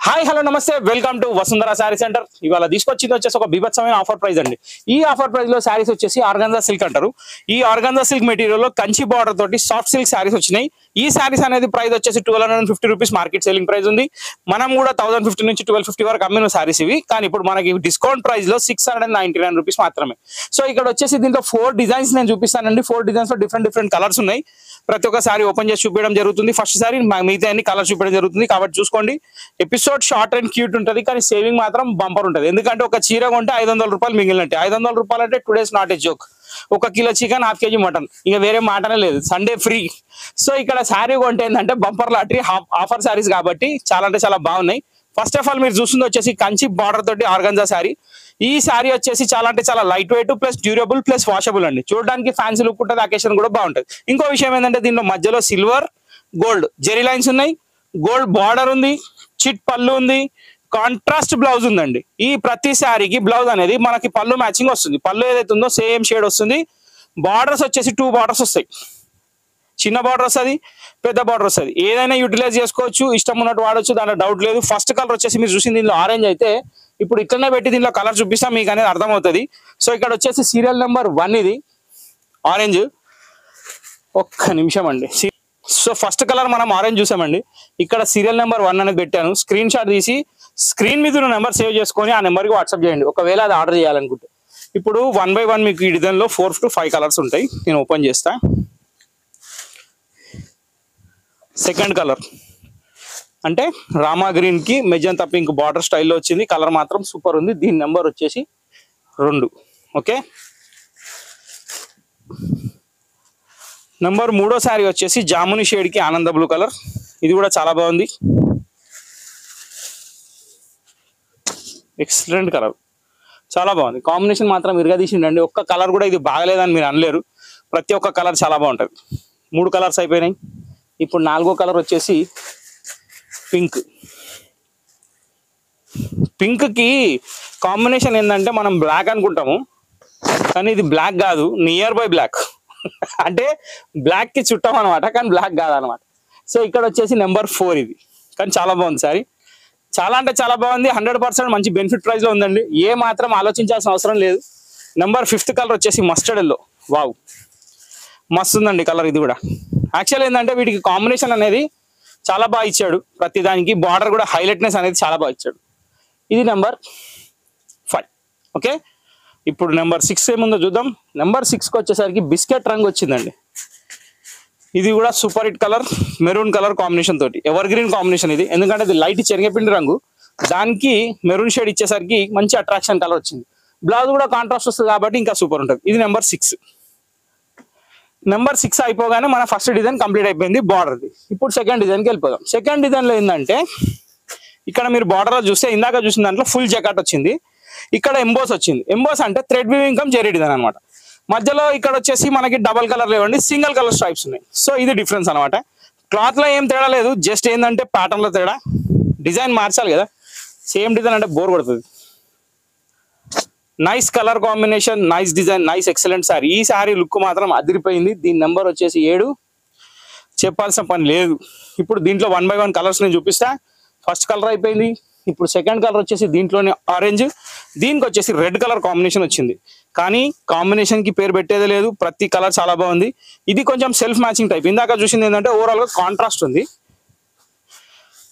Hi hello నమస్తే welcome to Vasundhara sari centre. ఇవాళ తీసుకొచ్చింది వచ్చేసి ఒక బీభత్సమైన ఆఫర్ ప్రైస్ అండి. ఈ ఆఫర్ ప్రైస్ లో శారీస్ వచ్చేసి ఆర్గాన్జా సిల్క్ అంటారు. ఈ ఆర్గాన్జా సిల్క్ మెటీరియల్ లో కంచి బార్డర్ తోటి సాఫ్ట్ సిల్క్ శారీస్ వచ్చినాయి. ఈ శారీస్ అనేది ప్రైస్ వచ్చేసి 1250 రూపీస్ మార్కెట్ సెల్లింగ్ ప్రైస్ ఉంది. మనం కూడా 1050 నుంచి 1250 వరకు అమ్మిన శారీస్ ఇవి. కానీ ఇప్పుడు మనకి డిస్కౌంట్ ప్రైస్ లో 699 రూపీస్ మాత్రమే. సో ఇక్కడ వచ్చేసి దీంట్లో 4 డిజైన్స్ నేను చూపిస్తానండి. 4 డిజైన్స్ లో డిఫరెంట్ కలర్స్ ఉన్నాయి. ప్రతి ఒక్క సారీ ఓపెన్ చేసి చూపించడం జరుగుతుంది. ఫస్ట్ సారీ మిగతా అన్ని కలర్స్ చూపించడం జరుగుతుంది. కాబట్టి చూసుకోండి. ఎపిసోడ్ షార్ట్ అండ్ క్యూట్ ఉంటుంది, కానీ సేవింగ్ మాత్రం బంపర్ ఉంటుంది. ఎందుకంటే ఒక చీర కొంటే 500 రూపాయలు మిగిలినట్టే. 500 రూపాయలు అంటే today's not a joke. 1 kilo chicken, 1/2 KG mutton, ఇంకా వేరే మాటనే లేదు. Sunday free. సో ఇక్కడ శారీ కొంటే ఏంటంటే బంపర్ లాటరీ ఆఫర్ శారీస్ కాబట్టి చాలా అంటే చాలా బాగున్నాయి. ఫస్ట్ ఆఫ్ ఆల్ మీరు చూస్తుంది వచ్చేసి కంచి బార్డర్ తోటి ఆర్గాన్జా శారీ. ఈ శారీ వచ్చేసి చాలా అంటే చాలా light weight plus durable plus washable అండి. చూడడానికి ఫ్యాన్సీ లుక్ ఉంటుంది, అకేషన్ కూడా బాగుంటుంది. ఇంకో విషయం ఏంటంటే దీనిలో మధ్యలో సిల్వర్ గోల్డ్ జెరీ లైన్స్ ఉన్నాయి, గోల్డ్ బార్డర్ ఉంది, చిట్ పళ్ళు ఉంది, కాంట్రాస్ట్ బ్లౌజ్ ఉందండి. ఈ ప్రతి శారీకి బ్లౌజ్ అనేది మనకి పళ్ళు మ్యాచింగ్ వస్తుంది. పళ్ళు ఏదైతే ఉందో సేమ్ షేడ్ వస్తుంది. బార్డర్స్ వచ్చేసి 2 బార్డర్స్ వస్తాయి. చిన్న బార్డర్ వస్తుంది, పెద్ద బార్డర్ వస్తుంది. ఏదైనా యూటిలైజ్ చేసుకోవచ్చు, ఇష్టం ఉన్నట్టు వాడచ్చు, దాంట్లో డౌట్ లేదు. ఫస్ట్ కలర్ వచ్చేసి మీరు చూసింది దీనిలో ఆరెంజ్ అయితే, ఇప్పుడు ఇట్లనే పెట్టి దీనిలో కలర్ చూపిస్తాం, మీకు అనేది అర్థమవుతుంది. సో ఇక్కడ వచ్చేసి సీరియల్ నెంబర్ 1 ఇది ఆరెంజ్. ఒక్క నిమిషం అండి. సో ఫస్ట్ కలర్ మనం ఆరెంజ్ చూసామండి. ఇక్కడ సీరియల్ నెంబర్ 1 అనేది పెట్టాను. స్క్రీన్ షాట్ తీసి స్క్రీన్ మీద ఉన్న నెంబర్ సేవ్ చేసుకొని ఆ నెంబర్కి వాట్సాప్ చేయండి, ఒకవేళ అది ఆర్డర్ చేయాలనుకుంటే. ఇప్పుడు 1 by 1 మీకు ఈ డిజైన్లో 4 to 5 కలర్స్ ఉంటాయి. నేను ఓపెన్ చేస్తా. సెకండ్ కలర్ అంటే రామా గ్రీన్ కి మెజంతా పింక్ బార్డర్ స్టైల్లో వచ్చింది. కలర్ మాత్రం సూపర్ ఉంది. దీని నెంబర్ వచ్చేసి 2. ఓకే, నెంబర్ 3 శారీ వచ్చేసి జాముని షేడ్ కి ఆనంద బ్లూ కలర్. ఇది కూడా చాలా బాగుంది, ఎక్సలెంట్ కలర్, చాలా బాగుంది. కాంబినేషన్ మాత్రం ఇరగదీసిండండి. ఒక్క కలర్ కూడా ఇది బాగలేదని మీరు అనలేరు. ప్రతి ఒక్క కలర్ చాలా బాగుంటుంది. 3 కలర్స్ అయిపోయినాయి. ఇప్పుడు 4వ కలర్ వచ్చేసి పింక్. పింక్ కి కాంబినేషన్ ఏంటంటే మనం బ్లాక్ అనుకుంటాము, కానీ ఇది బ్లాక్ కాదు, నియర్ బై బ్లాక్. అంటే బ్లాక్ కి చుట్టాం అనమాట, కానీ బ్లాక్ కాదనమాట. సో ఇక్కడ వచ్చేసి నెంబర్ 4 ఇది. కానీ చాలా బాగుంది సారీ, చాలా అంటే చాలా బాగుంది. 100% మంచి బెనిఫిట్ ప్రైస్ లో ఉందండి. ఏ మాత్రం ఆలోచించాల్సిన అవసరం లేదు. నెంబర్ 5th కలర్ వచ్చేసి మస్టర్డ్ ఎల్లో. వావ్, మస్తు ఉందండి కలర్. ఇది కూడా యాక్చువల్ ఏంటంటే వీటికి కాంబినేషన్ అనేది చాలా బాగా ఇచ్చాడు. ప్రతి దానికి బార్డర్ కూడా హైలైట్నెస్ అనేది చాలా బాగా ఇచ్చాడు. ఇది నెంబర్ 5. ఓకే, ఇప్పుడు నెంబర్ 6 ఏముందో చూద్దాం. నెంబర్ 6కి వచ్చేసరికి బిస్కెట్ రంగు వచ్చిందండి. ఇది కూడా super hit colour, maroon colour combination తోటి, ఎవర్ గ్రీన్ కాంబినేషన్ ఇది. ఎందుకంటే ఇది లైట్ శనగపిండి రంగు, దానికి మెరూన్ షేడ్ ఇచ్చేసరికి మంచి అట్రాక్షన్ కలర్ వచ్చింది. బ్లౌజ్ కూడా కాంట్రాస్ట్ వస్తుంది కాబట్టి ఇంకా సూపర్ ఉంటుంది. ఇది నెంబర్ 6. నెంబర్ 6 అయిపోగానే మన ఫస్ట్ డిజైన్ కంప్లీట్ అయిపోయింది బార్డర్ది. ఇప్పుడు సెకండ్ డిజైన్కి వెళ్ళిపోదాం. సెకండ్ డిజైన్లో ఏంటంటే ఇక్కడ మీరు బార్డర్లో చూస్తే ఇందాక చూసిన దాంట్లో ఫుల్ జకాట్ వచ్చింది. ఇక్కడ ఎంబోస్ వచ్చింది. ఎంబోస్ అంటే thread weaving cum zari design అనమాట. మధ్యలో ఇక్కడ వచ్చేసి మనకి డబల్ కలర్ లేవండి, సింగిల్ కలర్ స్ట్రైప్స్ ఉన్నాయి. సో ఇది డిఫరెన్స్ అనమాట. క్లాత్ లో ఏం తేడా లేదు, జస్ట్ ఏంటంటే ప్యాటర్న్ లో తేడా. డిజైన్ మార్చాలి కదా, సేమ్ డిజైన్ అంటే బోర్ కొడుతుంది. Nice colour combination, nice design, nice excellent sorry. ఈ సారీ లుక్ మాత్రం అదిరిపోయింది. దీని నెంబర్ వచ్చేసి 7. చెప్పాల్సిన పని లేదు. ఇప్పుడు దీంట్లో 1 by 1 కలర్స్ నేను చూపిస్తా. ఫస్ట్ కలర్ అయిపోయింది. ఇప్పుడు సెకండ్ కలర్ వచ్చేసి దీంట్లోనే ఆరెంజ్, దీనికి వచ్చేసి రెడ్ కలర్ కాంబినేషన్ వచ్చింది. కానీ కాంబినేషన్ కి పేరు పెట్టేదే లేదు, ప్రతి కలర్ చాలా బాగుంది. ఇది కొంచెం సెల్ఫ్ మ్యాచింగ్ టైప్. ఇందాక చూసింది ఏంటంటే ఓవరాల్ గా కాంట్రాస్ట్ ఉంది,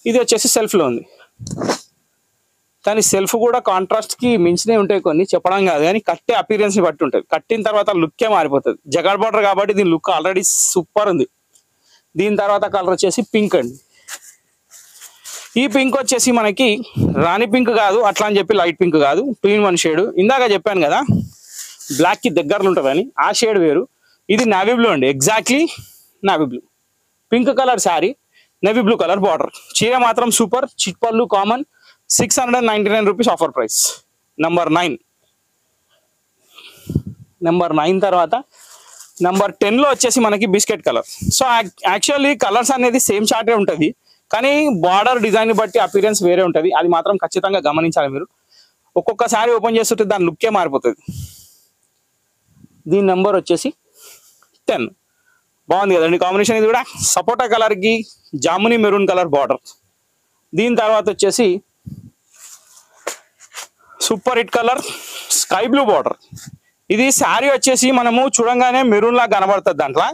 ఇది వచ్చేసి సెల్ఫ్ లో ఉంది. కానీ సెల్ఫ్ కూడా కాంట్రాస్ట్ కి మించినే ఉంటాయి కొన్ని, చెప్పడం కాదు, కానీ కట్టే అపీరియన్స్ ని బట్టి ఉంటుంది. కట్టిన తర్వాత లుక్కే మారిపోతుంది. జగాడ్ బార్డర్ కాబట్టి దీని లుక్ ఆల్రెడీ సూపర్ ఉంది. దీని తర్వాత కలర్ వచ్చేసి పింక్ అండి. ఈ పింక్ వచ్చేసి మనకి రాణి పింక్ కాదు, అట్లా అని చెప్పి లైట్ పింక్ కాదు, 2-in-1 షేడ్. ఇందాక చెప్పాను కదా బ్లాక్ కి దగ్గరలో ఉంటుందని, ఆ షేడ్ వేరు. ఇది నావీ బ్లూ అండి, exactly navy blue. Pink colour sari, navy blue colour border. చీర మాత్రం సూపర్, చిట్ పళ్ళు common. 699 rupees offer price. Number 9. Number 9 తర్వాత నెంబర్ 10లో వచ్చేసి మనకి biscuit colour. So actually colours అనేది సేమ్ చార్టే ఉంటుంది, కానీ బార్డర్ డిజైన్ బట్టి అపీరియన్స్ వేరే ఉంటుంది. అది మాత్రం ఖచ్చితంగా గమనించాలి మీరు. ఒక్కొక్కసారి ఓపెన్ చేస్తుంటే దాని లుక్కే మారిపోతుంది. దీని నెంబర్ వచ్చేసి 10. బాగుంది కదండి కాంబినేషన్. ఇది కూడా సపోటా కలర్ కి జాముని మెరూన్ కలర్ బార్డర్. దీని తర్వాత వచ్చేసి super hit colour sky blue border. ఇది శారీ వచ్చేసి మనము చూడంగానే మెరూన్ లాగా కనబడుతుంది. దాంట్లో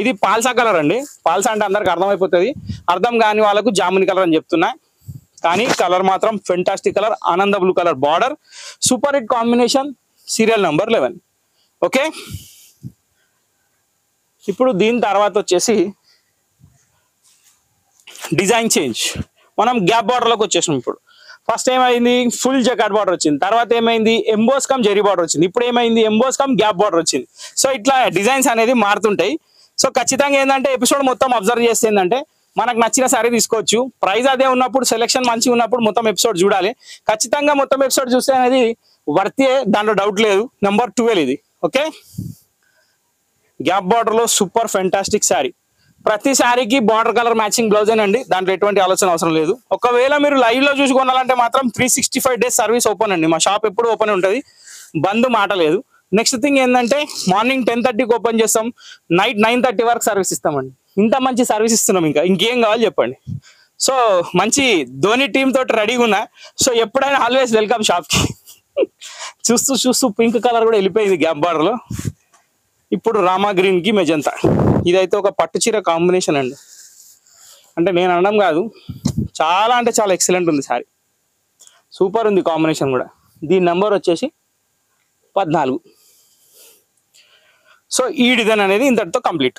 ఇది పాల్సా కలర్ అండి. పాల్సా అంటే అందరికి అర్థమైపోతుంది, అర్థం కాని వాళ్ళకు జాముని కలర్ అని చెప్తున్నా. కానీ కలర్ మాత్రం ఫెంటాస్టిక్ కలర్, ఆనంద blue colour border, super hit combination, serial number 11. Okay, ఇప్పుడు దీని తర్వాత వచ్చేసి డిజైన్ చేంజ్. మనం గ్యాప్ బార్డర్లోకి వచ్చేసాం. ఇప్పుడు ఫస్ట్ ఏమైంది, ఫుల్ జకాట్ బార్డర్ వచ్చింది. తర్వాత ఏమైంది, ఎంబోస్ కమ్ జెరీ బార్డర్ వచ్చింది. ఇప్పుడు ఏమైంది, ఎంబోస్ కమ్ గ్యాప్ బార్డర్ వచ్చింది. సో ఇట్లా డిజైన్స్ అనేది మారుతుంటాయి. సో ఖచ్చితంగా ఏంటంటే ఎపిసోడ్ మొత్తం అబ్జర్వ్ చేస్తే ఏంటంటే మనకు నచ్చిన సారీ తీసుకోవచ్చు. ప్రైస్ అదే ఉన్నప్పుడు, సెలెక్షన్ మంచిగా ఉన్నప్పుడు మొత్తం ఎపిసోడ్ చూడాలి. ఖచ్చితంగా మొత్తం ఎపిసోడ్ చూస్తే అనేది వర్తే, దాంట్లో డౌట్ లేదు. నెంబర్ 12 ఇది. ఓకే, గ్యాప్ బార్డర్ లో సూపర్ ఫెంటాస్టిక్ శారీ. ప్రతి శారీకి బార్డర్ కలర్ మ్యాచింగ్ బ్లౌజ్ అండి, దాంట్లో ఎటువంటి ఆలోచన అవసరం లేదు. ఒకవేళ మీరు లైవ్ లో చూసి కొనాలంటే మాత్రం 365 days సర్వీస్ ఓపెన్ అండి. మా షాప్ ఎప్పుడు ఓపెన్ ఉంటుంది, బంద్ మాట లేదు. నెక్స్ట్ థింగ్ ఏంటంటే మార్నింగ్ 10:30కి ఓపెన్ చేస్తాం, నైట్ 9:30 వరకు సర్వీస్ ఇస్తామండి. ఇంత మంచి సర్వీస్ ఇస్తున్నాం, ఇంకేం కావాలి చెప్పండి. సో మంచి ధోని టీమ్ తోటి రెడీగా ఉన్నా. సో ఎప్పుడైనా ఆల్వేస్ వెల్కమ్ షాప్కి. చూస్తూ చూస్తూ పింక్ కలర్ కూడా వెళ్ళిపోయింది గ్యాప్ బార్డర్ లో. ఇప్పుడు రామా గ్రీన్ కి మెజంతా. ఇదైతే ఒక పట్టు చీర కాంబినేషన్ అండి. అంటే నేను అనడం కాదు, చాలా అంటే చాలా ఎక్సలెంట్ ఉంది సారీ, సూపర్ ఉంది కాంబినేషన్ కూడా. దీని నెంబర్ వచ్చేసి 14. సో ఈ డిజైన్ అనేది ఇంతటితో కంప్లీట్.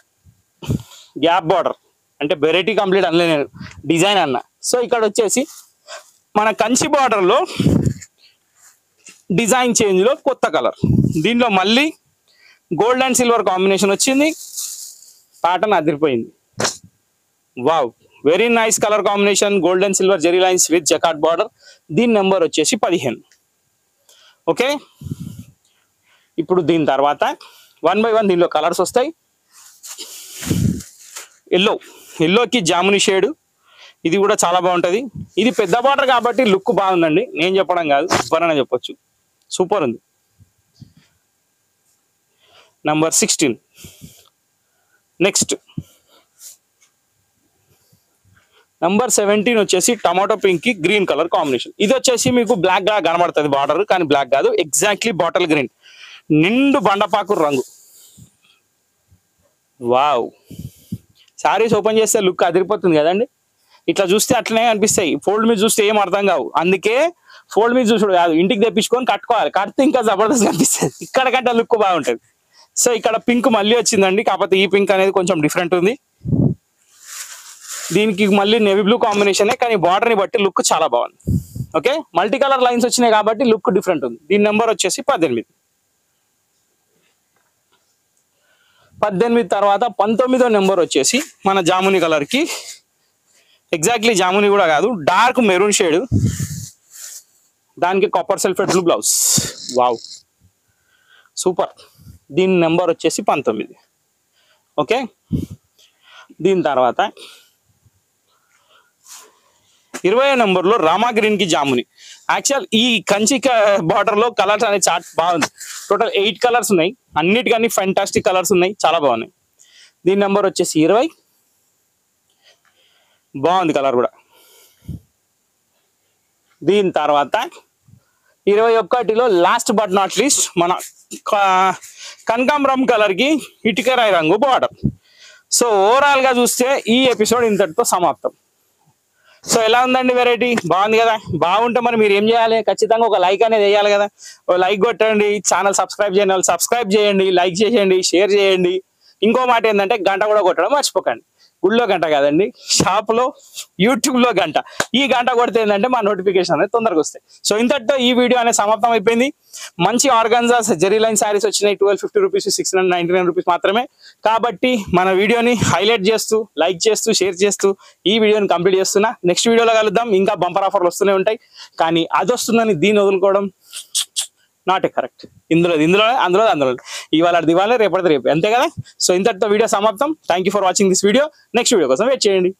గ్యాప్ బార్డర్ అంటే వెరైటీ కంప్లీట్ అనలే నేను, డిజైన్ అన్న. సో ఇక్కడ వచ్చేసి మన కంచి బార్డర్లో డిజైన్ చేంజ్లో కొత్త కలర్. దీనిలో మళ్ళీ గోల్డ్ అండ్ సిల్వర్ కాంబినేషన్ వచ్చింది. ప్యాటర్న్ అదిరిపోయింది. Wow, very nice colour combination. Gold and silver zari lines with jacquard border. దీని నెంబర్ వచ్చేసి 15. ఓకే, ఇప్పుడు దీని తర్వాత 1 by 1 దీనిలో కలర్స్ వస్తాయి. ఎల్లోకి జాముని షేడ్, ఇది కూడా చాలా బాగుంటుంది. ఇది పెద్ద బార్డర్ కాబట్టి లుక్ బాగుందండి, నేను చెప్పడం కాదు, ఎవరైనా చెప్పొచ్చు. సూపర్ ఉంది. నెంబర్ 16. నెక్స్ట్ నెంబర్ 17 వచ్చేసి టమాటో పింక్ కి గ్రీన్ కలర్ కాంబినేషన్. ఇది వచ్చేసి మీకు బ్లాక్ గా కనబడుతుంది బార్డర్, కానీ బ్లాక్ కాదు, ఎగ్జాక్ట్లీ బాటిల్ గ్రీన్, నిండు బండపాకు రంగు. వావ్, శారీస్ ఓపెన్ చేస్తే లుక్ అదిరిపోతుంది కదండి. ఇట్లా చూస్తే అట్లనే అనిపిస్తాయి, ఫోల్డ్ మీద చూస్తే ఏం అర్థం కావు. అందుకే ఫోల్డ్ మీద చూసుడు కాదు, ఇంటికి తెప్పించుకొని కట్టుకోవాలి, కడితే ఇంకా జబర్దస్త్ అనిపిస్తుంది, ఇక్కడ కంటే లుక్ బాగుంటుంది. సో ఇక్కడ పింక్ మళ్ళీ వచ్చిందండి, కాకపోతే ఈ పింక్ అనేది కొంచెం డిఫరెంట్ ఉంది. దీనికి మళ్ళీ నేవీ బ్లూ కాంబినేషనే, కానీ బార్డర్ ని బట్టి లుక్ చాలా బాగుంది. ఓకే, మల్టీ కలర్ లైన్స్ వచ్చినాయి కాబట్టి లుక్ డిఫరెంట్ ఉంది. దీని నెంబర్ వచ్చేసి 18. 18 తర్వాత 19వ నెంబర్ వచ్చేసి మన జాముని కలర్ కి, ఎగ్జాక్ట్లీ జాముని కూడా కాదు, డార్క్ మెరూన్ షేడ్, దానికి copper sulphate blue blouse. Wow, super. దీని నెంబర్ వచ్చేసి 19. ఓకే, దీని తర్వాత 20వ నెంబర్లో రామా గ్రీన్ కి జాముని. యాక్చువల్ ఈ కంచి బార్డర్ లో కలర్స్ అనేది చార్ట్ బాగుంది. టోటల్ 8 కలర్స్ ఉన్నాయి, అన్నిటికన్నీ ఫెంటాస్టిక్ కలర్స్ ఉన్నాయి, చాలా బాగున్నాయి. దీని నెంబర్ వచ్చేసి 20. బాగుంది కలర్ కూడా. దీని తర్వాత 21లో లాస్ట్ బట్ నాట్ లీస్ట్ మన కనకాంబరం కలర్ కి ఇటుకరాయి రంగు బార్డర్. సో ఓవరాల్ గా చూస్తే ఈ ఎపిసోడ్ ఇంతటితో సమాప్తం. సో ఎలా ఉందండి వెరైటీ, బాగుంది కదా. బాగుంటే మరి మీరు ఏం చేయాలి, ఖచ్చితంగా ఒక లైక్ అనేది వేయాలి కదా. లైక్ కొట్టండి, ఛానల్ సబ్స్క్రైబ్ చేయండి, వాళ్ళు సబ్స్క్రైబ్ చేయండి, లైక్ చేయండి, షేర్ చేయండి. ఇంకో మాట ఏంటంటే గంట కూడా కొట్టడం మర్చిపోకండి. గుళ్ళో గంట కాదండి, షాప్ లో యూట్యూబ్ లో గంట. ఈ గంట కొడితే ఏంటంటే మా నోటిఫికేషన్ అనేది తొందరగా వస్తాయి. సో ఇంతటితో ఈ వీడియో అనేది సమాప్తం అయిపోయింది. మంచి ఆర్గాన్జా జెరీ లైన్ శారీస్ వచ్చినాయి, 1250 రూపీస్, 699 రూపీస్ మాత్రమే. కాబట్టి మన వీడియోని హైలైట్ చేస్తూ, లైక్ చేస్తూ, షేర్ చేస్తూ ఈ వీడియోని కంప్లీట్ చేస్తున్నా. నెక్స్ట్ వీడియోలో కలుద్దాం. ఇంకా బంపర్ ఆఫర్లు వస్తూనే ఉంటాయి, కానీ అది వస్తుందని దీన్ని వదులుకోవడం నాట్ ఏ కరెక్ట్. అందులో ఇవాళ దివాళి, రేపటిది రేపు, అంతే కదా. సో ఇంతటితో వీడియో సమాప్తం. Thank you for watching this video. Next video కోసం వెయిట్ చేయండి.